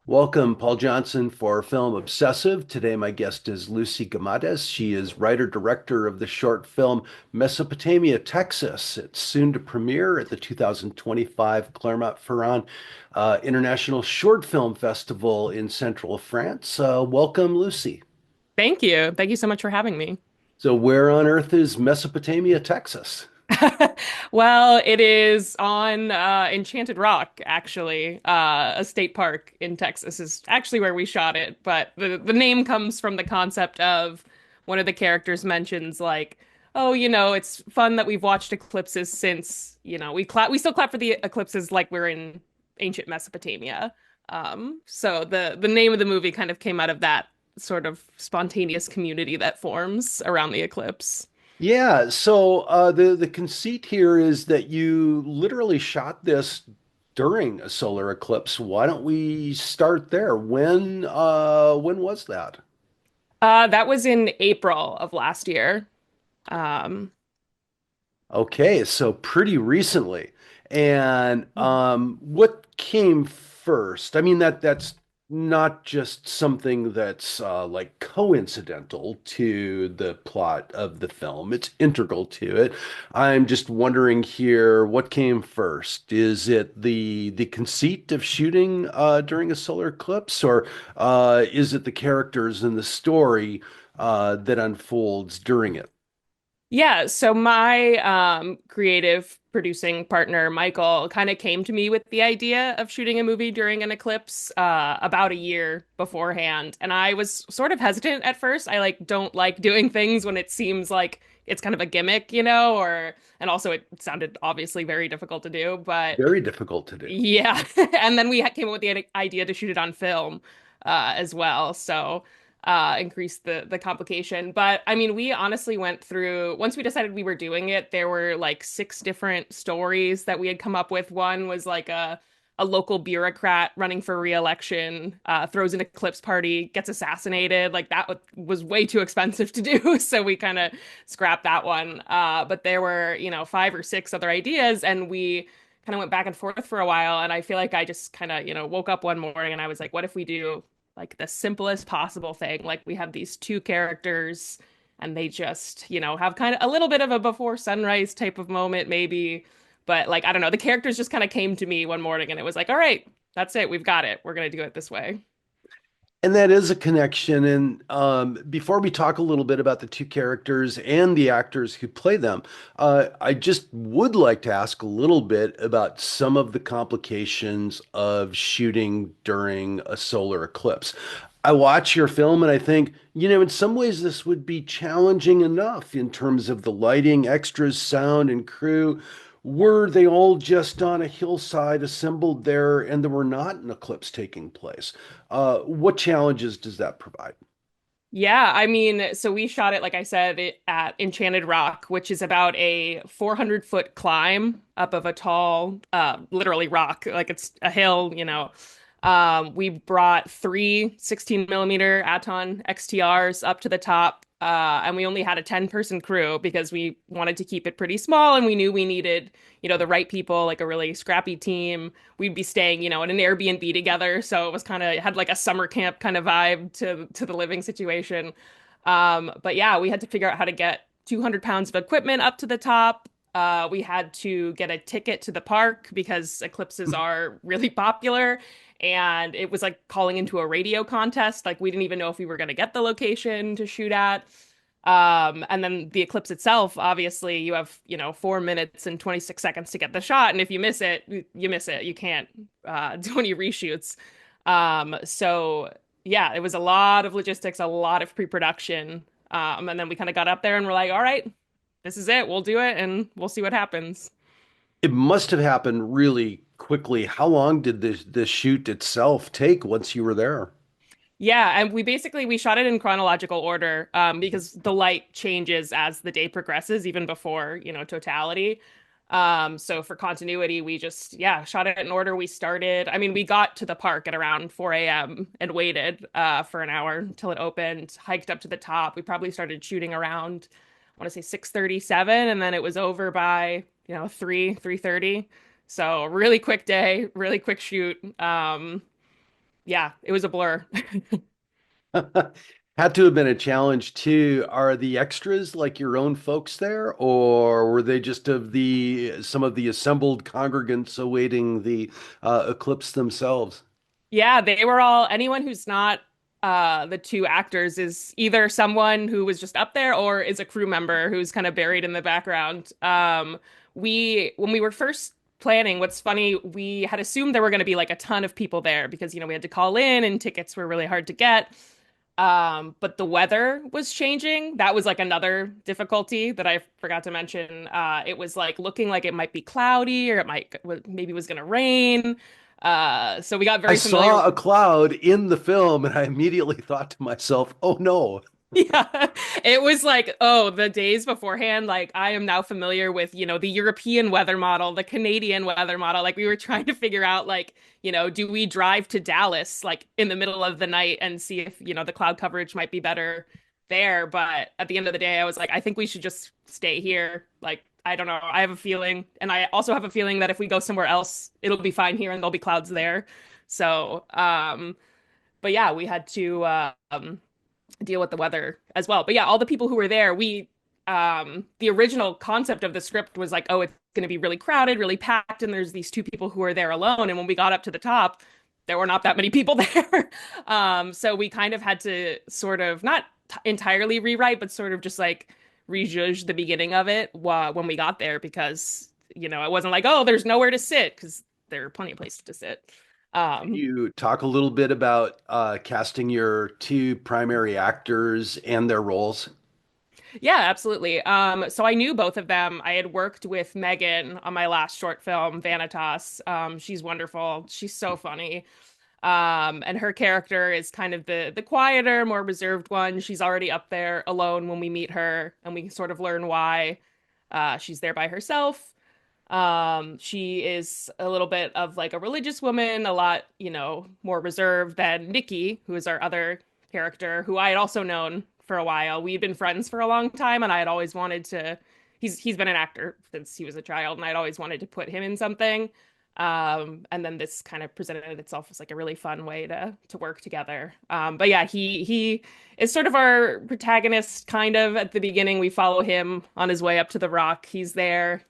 Welcome, Paul Johnson, for film Obsessive. Today, my guest is Lucy Gamades. She is writer-director of the short film Mesopotamia, Texas. It's soon to premiere at the 2025 Clermont-Ferrand International Short Film Festival in central France. Welcome, Lucy. Thank you. Thank you so much for having me. So, where on earth is Mesopotamia, Texas? Well, it is on Enchanted Rock, actually. A state park in Texas is actually where we shot it, but the name comes from the concept of one of the characters mentions like, oh, it's fun that we've watched eclipses since, we still clap for the eclipses like we're in ancient Mesopotamia. So the name of the movie kind of came out of that sort of spontaneous community that forms around the eclipse. Yeah, so the conceit here is that you literally shot this during a solar eclipse. Why don't we start there? When was that? That was in April of last year. Um, Okay, so pretty recently. And what came first? I mean that's not just something that's like coincidental to the plot of the film. It's integral to it. I'm just wondering here, what came first? Is it the conceit of shooting during a solar eclipse, or is it the characters in the story that unfolds during it? yeah, so my creative producing partner, Michael, kind of came to me with the idea of shooting a movie during an eclipse about a year beforehand. And I was sort of hesitant at first. I like don't like doing things when it seems like it's kind of a gimmick, or and also it sounded obviously very difficult to do, but Very difficult to do. yeah. And then we came up with the idea to shoot it on film as well. So increased the complication. But I mean, we honestly went through, once we decided we were doing it, there were like six different stories that we had come up with. One was like a local bureaucrat running for re-election, throws an eclipse party, gets assassinated. Like that was way too expensive to do. So we kind of scrapped that one. But there were, five or six other ideas, and we kind of went back and forth for a while. And I feel like I just kind of, woke up one morning and I was like, what if we do like the simplest possible thing? Like we have these two characters and they just, have kind of a little bit of a before sunrise type of moment, maybe. But like, I don't know, the characters just kind of came to me one morning and it was like, all right, that's it. We've got it. We're going to do it this way. And that is a connection. And before we talk a little bit about the two characters and the actors who play them, I just would like to ask a little bit about some of the complications of shooting during a solar eclipse. I watch your film and I think, in some ways this would be challenging enough in terms of the lighting, extras, sound, and crew. Were they all just on a hillside assembled there and there were not an eclipse taking place? What challenges does that provide? Yeah, I mean, so we shot it, like I said, at Enchanted Rock, which is about a 400-foot climb up of a tall, literally rock, like it's a hill. We brought three 16 millimeter Aton XTRs up to the top, and we only had a 10-person crew because we wanted to keep it pretty small, and we knew we needed, the right people, like a really scrappy team. We'd be staying, in an Airbnb together, so it was kind of had like a summer camp kind of vibe to the living situation. But yeah, we had to figure out how to get 200 pounds of equipment up to the top. We had to get a ticket to the park because eclipses are really popular. And it was like calling into a radio contest. Like we didn't even know if we were going to get the location to shoot at. And then the eclipse itself, obviously, you have, 4 minutes and 26 seconds to get the shot. And if you miss it, you miss it. You can't do any reshoots. So yeah, it was a lot of logistics, a lot of pre-production. And then we kind of got up there and we're like, all right, this is it. We'll do it and we'll see what happens. It must have happened really quickly. How long did the shoot itself take once you were there? Yeah, and we shot it in chronological order because the light changes as the day progresses, even before, totality. So for continuity, we just, yeah, shot it in order. We started, I mean, we got to the park at around 4 a.m. and waited for an hour until it opened, hiked up to the top. We probably started shooting around, I want to say 6:37, and then it was over by, 3:30. So really quick day, really quick shoot. Yeah, it was a blur. Had to have been a challenge too. Are the extras like your own folks there, or were they just of the some of the assembled congregants awaiting the eclipse themselves? Yeah, they were all anyone who's not the two actors is either someone who was just up there or is a crew member who's kind of buried in the background. We when we were first planning, what's funny, we had assumed there were going to be like a ton of people there because we had to call in and tickets were really hard to get. But the weather was changing. That was like another difficulty that I forgot to mention. It was like looking like it might be cloudy or it might maybe was going to rain. So we got I very familiar. saw a cloud in the film, and I immediately thought to myself, "Oh no." Yeah, it was like, oh, the days beforehand, like I am now familiar with, the European weather model, the Canadian weather model. Like we were trying to figure out, like, do we drive to Dallas like in the middle of the night and see if, the cloud coverage might be better there. But at the end of the day, I was like, I think we should just stay here. Like, I don't know. I have a feeling, and I also have a feeling that if we go somewhere else, it'll be fine here and there'll be clouds there. So, but yeah, we had to deal with the weather as well. But yeah, all the people who were there, the original concept of the script was like, oh, it's going to be really crowded, really packed, and there's these two people who are there alone. And when we got up to the top, there were not that many people there. So we kind of had to sort of not entirely rewrite, but sort of just like rejudge the beginning of it when we got there because, it wasn't like, oh, there's nowhere to sit because there are plenty of places to sit. Can Um, you talk a little bit about casting your two primary actors and their roles? Yeah, absolutely. So I knew both of them. I had worked with Megan on my last short film, Vanitas. She's wonderful. She's so funny. And her character is kind of the quieter, more reserved one. She's already up there alone when we meet her, and we sort of learn why she's there by herself. She is a little bit of like a religious woman, a lot, more reserved than Nikki, who is our other character, who I had also known for a while. We'd been friends for a long time, and I had always wanted to. He's been an actor since he was a child, and I'd always wanted to put him in something. And then this kind of presented itself as like a really fun way to work together. But yeah, he is sort of our protagonist, kind of at the beginning. We follow him on his way up to the rock. He's there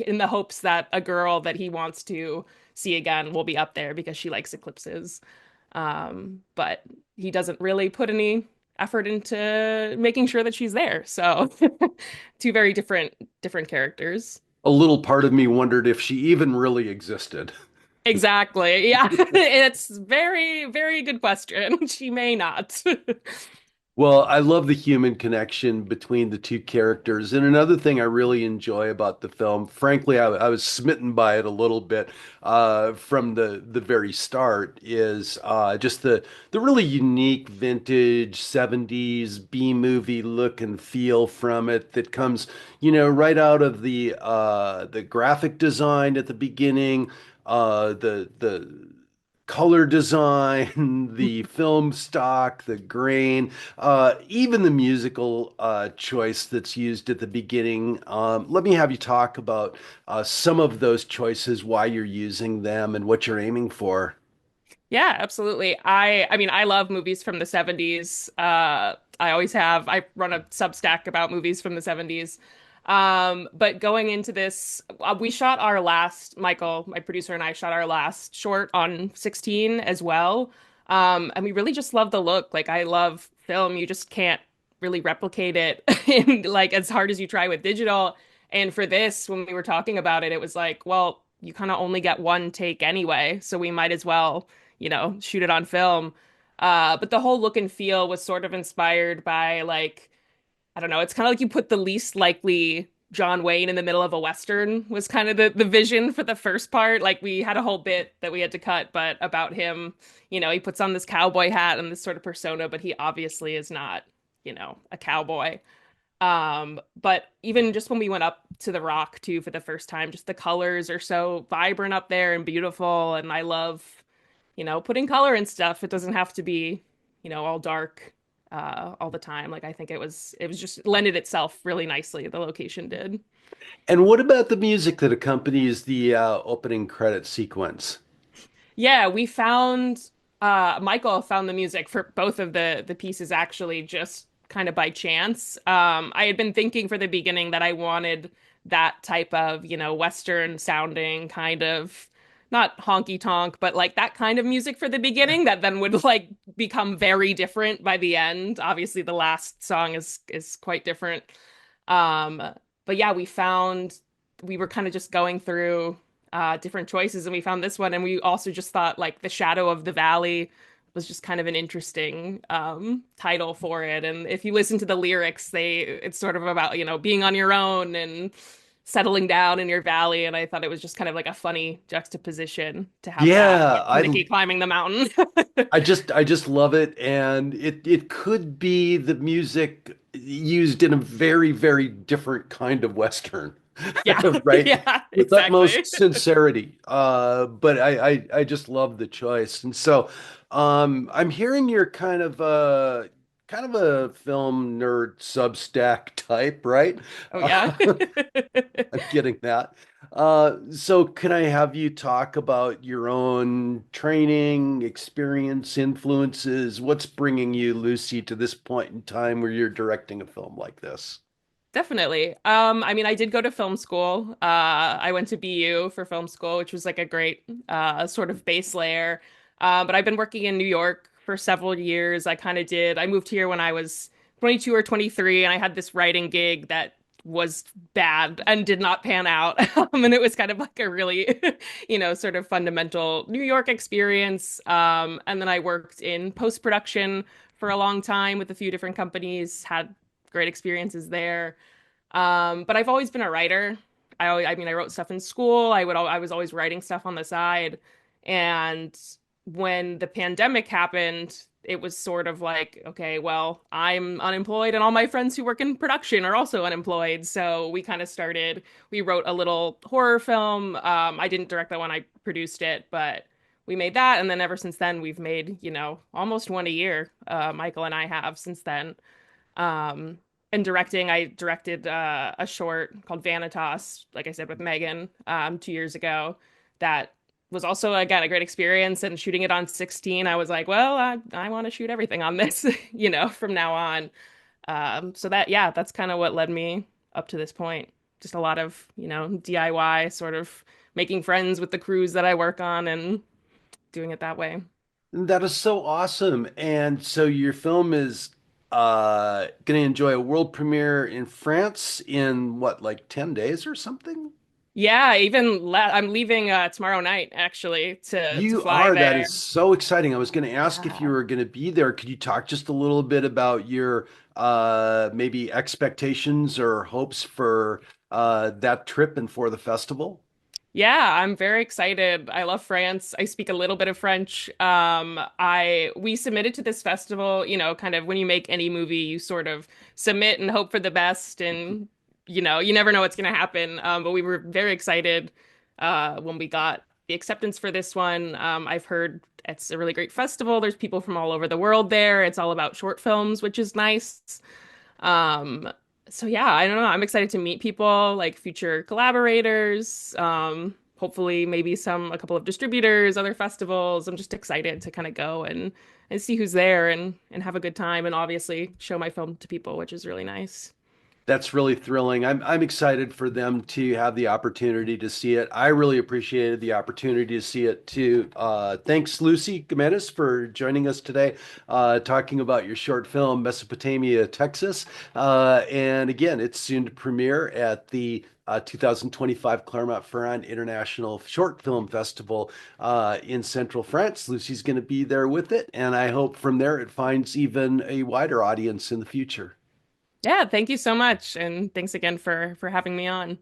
in the hopes that a girl that he wants to see again will be up there because she likes eclipses. But he doesn't really put any effort into making sure that she's there. So two very different characters. A little part of me wondered if she even really existed. Exactly. Yeah. It's very, very good question. She may not. Well, I love the human connection between the two characters. And another thing I really enjoy about the film, frankly, I was smitten by it a little bit from the very start, is just the really unique vintage 70s B-movie look and feel from it that comes, right out of the graphic design at the beginning, the color design, the film stock, the grain, even the musical choice that's used at the beginning. Let me have you talk about some of those choices, why you're using them, and what you're aiming for. Yeah, absolutely. I mean, I love movies from the 70s. I always have. I run a Substack about movies from the 70s. But going into this, we shot our last, Michael, my producer, and I shot our last short on 16 as well. And we really just love the look. Like I love film. You just can't really replicate it in like as hard as you try with digital. And for this, when we were talking about it, it was like, well, you kind of only get one take anyway, so we might as well shoot it on film. But the whole look and feel was sort of inspired by like, I don't know, it's kind of like you put the least likely John Wayne in the middle of a Western was kind of the vision for the first part. Like we had a whole bit that we had to cut, but about him, he puts on this cowboy hat and this sort of persona, but he obviously is not, a cowboy. But even just when we went up to the Rock too for the first time, just the colors are so vibrant up there and beautiful. And I love, putting color in stuff. It doesn't have to be, all dark all the time. Like I think it was just lended itself really nicely. The location did. And what about the music that accompanies the opening credit sequence? Yeah, we found Michael found the music for both of the pieces actually just kind of by chance. I had been thinking for the beginning that I wanted that type of, Western sounding kind of not honky tonk, but like that kind of music for the beginning that then would like become very different by the end. Obviously, the last song is quite different. Um, but yeah, we were kind of just going through different choices, and we found this one, and we also just thought like the Shadow of the Valley was just kind of an interesting title for it. And if you listen to the lyrics, it's sort of about, being on your own and settling down in your valley. And I thought it was just kind of like a funny juxtaposition to have that Yeah, with Nikki climbing the mountain. I just love it, and it could be the music used in a very, very different kind of Western, Yeah, right? yeah, With exactly. utmost sincerity. But I just love the choice. And so I'm hearing you're kind of a film nerd Substack type, right? Oh yeah. I'm getting that. So can I have you talk about your own training, experience, influences? What's bringing you, Lucy, to this point in time where you're directing a film like this? Definitely. I mean, I did go to film school. I went to BU for film school, which was like a great sort of base layer. But I've been working in New York for several years. I moved here when I was 22 or 23, and I had this writing gig that was bad and did not pan out. And it was kind of like a really, sort of fundamental New York experience. And then I worked in post-production for a long time with a few different companies, had great experiences there. But I've always been a writer. I mean, I wrote stuff in school. I was always writing stuff on the side. And when the pandemic happened, it was sort of like, okay, well, I'm unemployed and all my friends who work in production are also unemployed. So we wrote a little horror film. I didn't direct that one, I produced it, but we made that. And then ever since then, we've made, almost one a year. Michael and I have since then. Um, and directing, I directed a short called Vanitas, like I said, with Megan 2 years ago. That was also, again, a great experience. And shooting it on 16, I was like, well, I want to shoot everything on this, from now on. So yeah, that's kind of what led me up to this point. Just a lot of, DIY, sort of making friends with the crews that I work on and doing it that way. That is so awesome. And so your film is going to enjoy a world premiere in France in what, like 10 days or something? Yeah, I'm leaving tomorrow night actually to You fly are. That there. is so exciting. I was going to ask if you Yeah. were going to be there. Could you talk just a little bit about your maybe expectations or hopes for that trip and for the festival? Yeah, I'm very excited. I love France. I speak a little bit of French. We submitted to this festival, kind of when you make any movie, you sort of submit and hope for the best, and you never know what's going to happen. But we were very excited when we got the acceptance for this one. I've heard it's a really great festival. There's people from all over the world there. It's all about short films, which is nice. Um, so yeah, I don't know. I'm excited to meet people like future collaborators. Hopefully maybe a couple of distributors, other festivals. I'm just excited to kind of go and see who's there and have a good time and obviously show my film to people, which is really nice. That's really thrilling. I'm excited for them to have the opportunity to see it. I really appreciated the opportunity to see it too. Thanks, Lucy Gamades, for joining us today, talking about your short film, Mesopotamia, Texas. And again, it's soon to premiere at the 2025 Clermont-Ferrand International Short Film Festival in Central France. Lucy's going to be there with it, and I hope from there it finds even a wider audience in the future. Yeah, thank you so much. And thanks again for having me on.